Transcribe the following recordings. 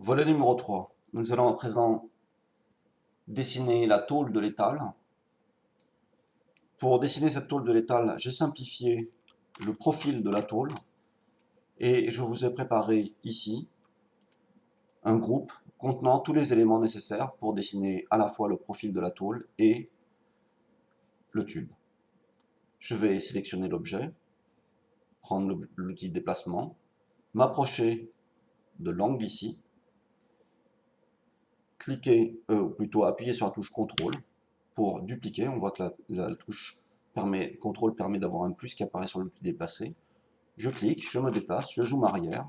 Volet numéro 3. Nous allons à présent dessiner la tôle de l'étal. Pour dessiner cette tôle de l'étal, j'ai simplifié le profil de la tôle et je vous ai préparé ici un groupe contenant tous les éléments nécessaires pour dessiner à la fois le profil de la tôle et le tube. Je vais sélectionner l'objet, prendre l'outil déplacement, m'approcher de l'angle ici, cliquer, ou plutôt appuyer sur la touche CTRL pour dupliquer. On voit que la touche CTRL permet d'avoir un plus qui apparaît sur l'outil déplacé. Je clique, je me déplace, je zoome arrière,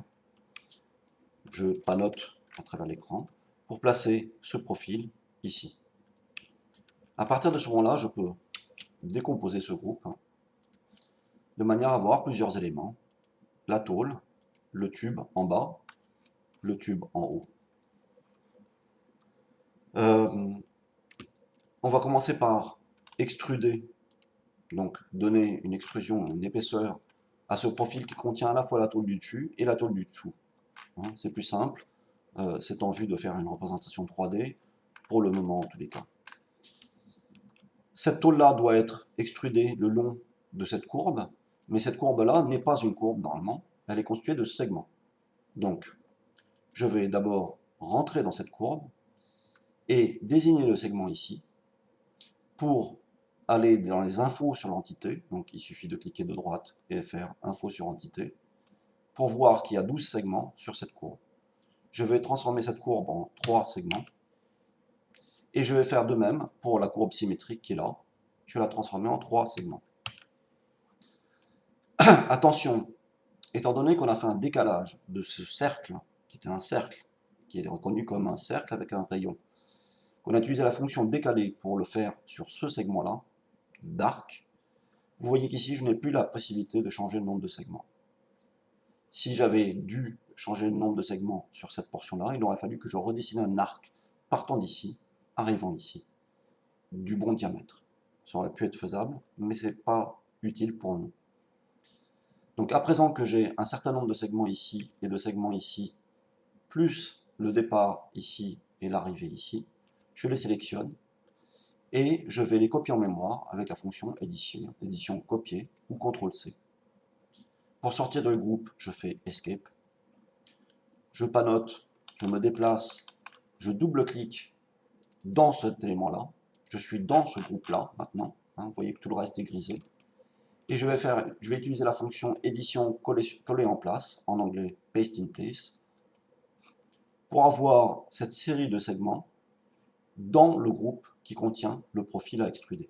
je panote à travers l'écran pour placer ce profil ici. À partir de ce moment-là, je peux décomposer ce groupe de manière à avoir plusieurs éléments. La tôle, le tube en bas, le tube en haut. On va commencer par extruder, donc donner une extrusion, une épaisseur à ce profil qui contient à la fois la tôle du dessus et la tôle du dessous. C'est plus simple, c'est en vue de faire une représentation 3D, pour le moment en tous les cas. Cette tôle-là doit être extrudée le long de cette courbe, mais cette courbe-là n'est pas une courbe normalement, elle est constituée de segments. Donc, je vais d'abord rentrer dans cette courbe et désigner le segment ici pour aller dans les infos sur l'entité. Donc, il suffit de cliquer de droite et faire info sur entité pour voir qu'il y a 12 segments sur cette courbe. Je vais transformer cette courbe en 3 segments et je vais faire de même pour la courbe symétrique qui est là. Je vais la transformer en 3 segments. Attention, étant donné qu'on a fait un décalage de ce cercle, qui était un cercle, qui est reconnu comme un cercle avec un rayon, qu'on a utilisé la fonction décaler pour le faire sur ce segment-là, d'arc, vous voyez qu'ici, je n'ai plus la possibilité de changer le nombre de segments. Si j'avais dû changer le nombre de segments sur cette portion-là, il aurait fallu que je redessine un arc partant d'ici, arrivant ici, du bon diamètre. Ça aurait pu être faisable, mais ce n'est pas utile pour nous. Donc à présent que j'ai un certain nombre de segments ici et de segments ici, plus le départ ici et l'arrivée ici, je les sélectionne et je vais les copier en mémoire avec la fonction édition copier ou CTRL-C. Pour sortir du groupe, je fais Escape, je panote, je me déplace, je double-clique dans cet élément-là, je suis dans ce groupe-là maintenant, vous voyez que tout le reste est grisé, et je vais utiliser la fonction édition coller en place, en anglais paste in place, pour avoir cette série de segments dans le groupe qui contient le profil à extruder.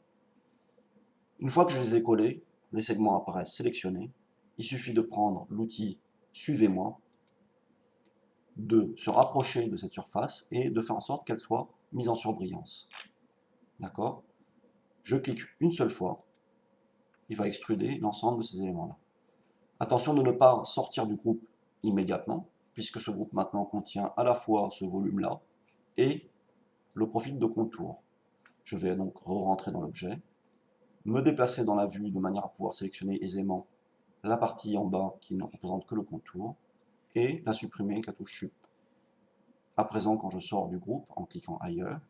Une fois que je les ai collés, les segments apparaissent sélectionnés. Il suffit de prendre l'outil Suivez-moi, de se rapprocher de cette surface et de faire en sorte qu'elle soit mise en surbrillance. D'accord? Je clique une seule fois, il va extruder l'ensemble de ces éléments-là. Attention de ne pas sortir du groupe immédiatement, puisque ce groupe maintenant contient à la fois ce volume-là et le profil de contour. Je vais donc re-rentrer dans l'objet, me déplacer dans la vue de manière à pouvoir sélectionner aisément la partie en bas qui ne représente que le contour et la supprimer avec la touche Sup. À présent, quand je sors du groupe en cliquant ailleurs,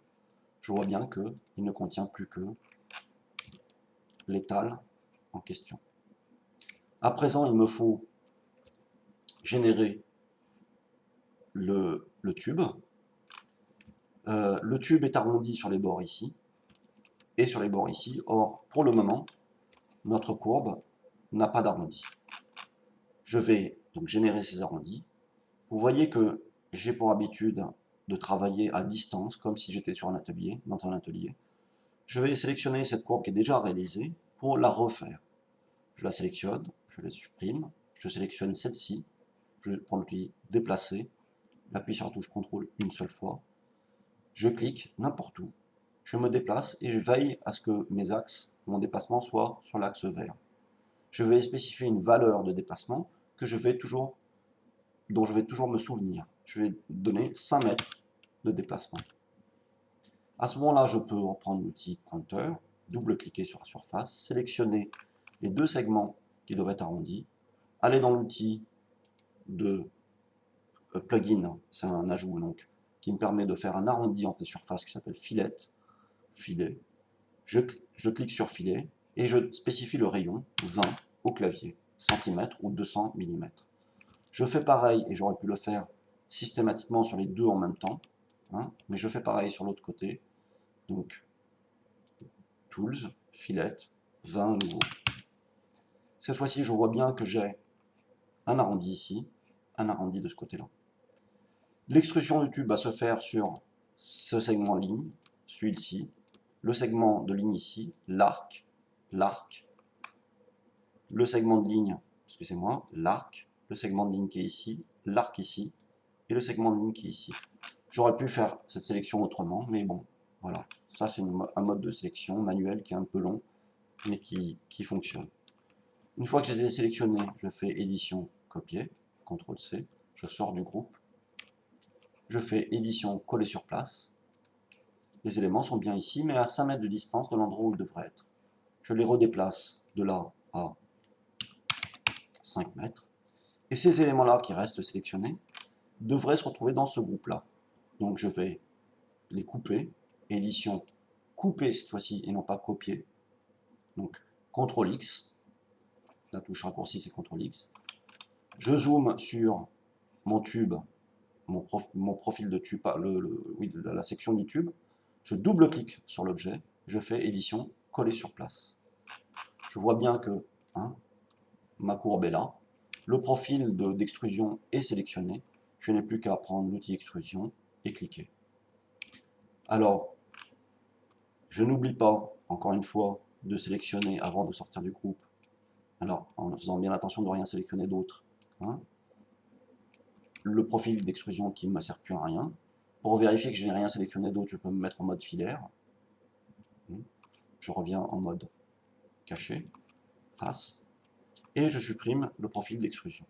je vois bien qu'il ne contient plus que l'étal en question. À présent, il me faut générer le tube. Le tube est arrondi sur les bords ici et sur les bords ici. Or, pour le moment, notre courbe n'a pas d'arrondi. Je vais donc générer ces arrondis. Vous voyez que j'ai pour habitude de travailler à distance, comme si j'étais sur un atelier, dans un atelier. Je vais sélectionner cette courbe qui est déjà réalisée pour la refaire. Je la sélectionne, je la supprime, je sélectionne celle-ci, je prends l'outil déplacer, j'appuie sur la touche CTRL une seule fois, je clique n'importe où, je me déplace et je veille à ce que mes axes, mon déplacement soit sur l'axe vert. Je vais spécifier une valeur de déplacement dont je vais toujours me souvenir. Je vais donner 5 mètres de déplacement. À ce moment-là, je peux reprendre l'outil pointeur, double-cliquer sur la surface, sélectionner les deux segments qui doivent être arrondis, aller dans l'outil de plugin, c'est un ajout donc, qui me permet de faire un arrondi entre les surfaces qui s'appelle filet. Je clique sur filet et je spécifie le rayon 20 au clavier, centimètres ou 200 mm. Je fais pareil, et j'aurais pu le faire systématiquement sur les deux en même temps, hein, mais je fais pareil sur l'autre côté. Donc, Tools, filet, 20 à nouveau. Cette fois-ci, je vois bien que j'ai un arrondi ici, un arrondi de ce côté-là. L'extrusion du tube va se faire sur ce segment ligne, celui-ci, le segment de ligne ici, l'arc, le segment de ligne, excusez-moi, l'arc, le segment de ligne qui est ici, l'arc ici, et le segment de ligne qui est ici. J'aurais pu faire cette sélection autrement, mais bon, voilà. Ça, c'est un mode de sélection manuel qui est un peu long, mais qui fonctionne. Une fois que je les ai sélectionnés, je fais édition, copier, CTRL-C, je sors du groupe, je fais édition, coller sur place. Les éléments sont bien ici, mais à 5 mètres de distance de l'endroit où ils devraient être. Je les redéplace de là à 5 mètres. Et ces éléments-là qui restent sélectionnés devraient se retrouver dans ce groupe-là. Donc je vais les couper, édition, couper cette fois-ci et non pas copier. Donc CTRL-X, la touche raccourci c'est CTRL-X. Je zoome sur mon tube, mon profil de tube, oui, la section du tube. Je double-clique sur l'objet, je fais édition, coller sur place. Je vois bien que ma courbe est là. Le profil d'extrusion est sélectionné. Je n'ai plus qu'à prendre l'outil extrusion et cliquer. Alors, je n'oublie pas, encore une fois, de sélectionner avant de sortir du groupe. Alors, en faisant bien attention de ne rien sélectionner d'autre. Le profil d'extrusion qui ne me sert plus à rien. Pour vérifier que je n'ai rien sélectionné d'autre, je peux me mettre en mode filaire. Je reviens en mode caché, face, et je supprime le profil d'extrusion.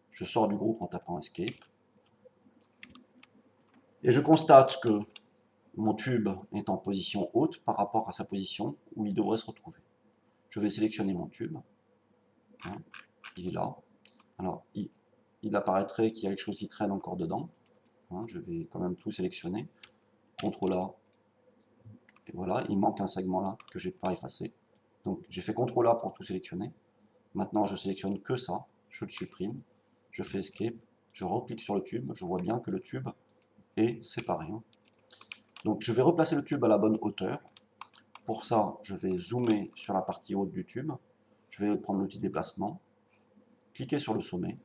Je sors du groupe en tapant Escape. Et je constate que mon tube est en position haute par rapport à sa position où il devrait se retrouver. Je vais sélectionner mon tube. Il est là. Alors, il apparaîtrait qu'il y a quelque chose qui traîne encore dedans. Je vais quand même tout sélectionner. CTRL A. Et voilà, il manque un segment là que je n'ai pas effacé. Donc, j'ai fait CTRL A pour tout sélectionner. Maintenant, je sélectionne que ça. Je le supprime. Je fais Escape. Je reclique sur le tube. Je vois bien que le tube est séparé. Donc, je vais replacer le tube à la bonne hauteur. Pour ça, je vais zoomer sur la partie haute du tube. Je vais prendre l'outil déplacement, cliquer sur le sommet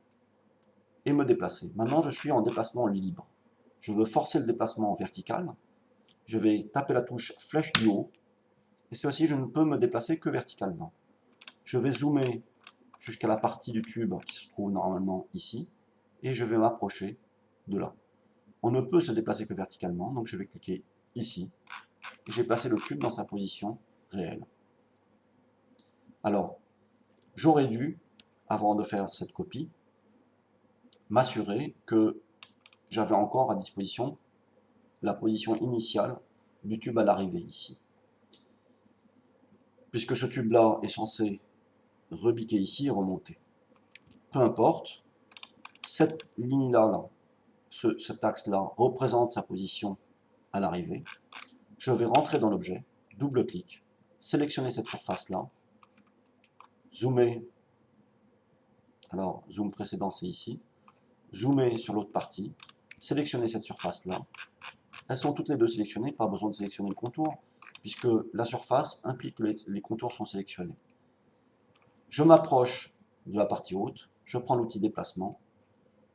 et me déplacer. Maintenant, je suis en déplacement libre. Je veux forcer le déplacement en vertical. Je vais taper la touche flèche du haut. Et c'est aussi, je ne peux me déplacer que verticalement. Je vais zoomer jusqu'à la partie du tube qui se trouve normalement ici. Et je vais m'approcher de là. On ne peut se déplacer que verticalement, donc je vais cliquer ici. Et j'ai placé le tube dans sa position réelle. Alors, j'aurais dû, avant de faire cette copie, m'assurer que j'avais encore à disposition la position initiale du tube à l'arrivée ici. Puisque ce tube-là est censé rebiquer ici et remonter. Peu importe, cette ligne-là, cet axe-là, représente sa position à l'arrivée. Je vais rentrer dans l'objet, double-clic, sélectionner cette surface-là, zoomer, alors zoom précédent c'est ici, zoomer sur l'autre partie, sélectionner cette surface-là. Elles sont toutes les deux sélectionnées, pas besoin de sélectionner le contour, puisque la surface implique que les contours sont sélectionnés. Je m'approche de la partie haute, je prends l'outil déplacement,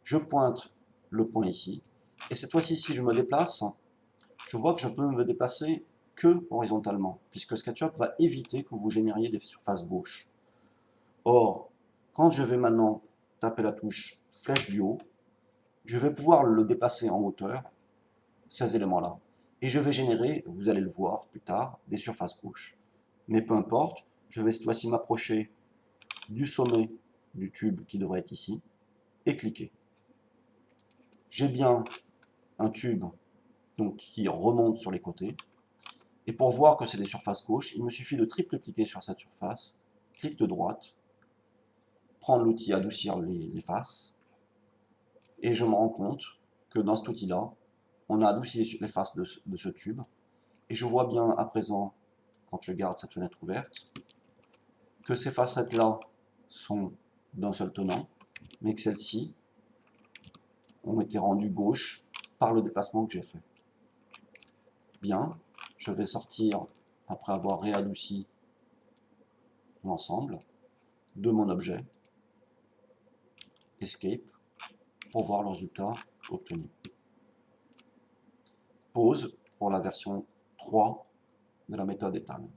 je pointe le point ici, et cette fois-ci, si je me déplace, je vois que je peux me déplacer que horizontalement, puisque SketchUp va éviter que vous génériez des surfaces gauches. Or, quand je vais maintenant taper la touche flèche du haut, je vais pouvoir le déplacer en hauteur, ces éléments-là. Et je vais générer, vous allez le voir plus tard, des surfaces gauches. Mais peu importe, je vais cette fois-ci m'approcher du sommet du tube qui devrait être ici, et cliquer. J'ai bien un tube donc, qui remonte sur les côtés. Et pour voir que c'est des surfaces gauches, il me suffit de triple-cliquer sur cette surface, clic de droite, prendre l'outil adoucir les faces, Et je me rends compte que dans cet outil-là, on a adouci les faces de ce tube. Et je vois bien à présent, quand je garde cette fenêtre ouverte, que ces facettes-là sont d'un seul tenant, mais que celles-ci ont été rendues gauches par le déplacement que j'ai fait. Bien, je vais sortir, après avoir réadouci l'ensemble, de mon objet, Escape, pour voir le résultat obtenu. Pause pour la version 3 de la méthode Ethan.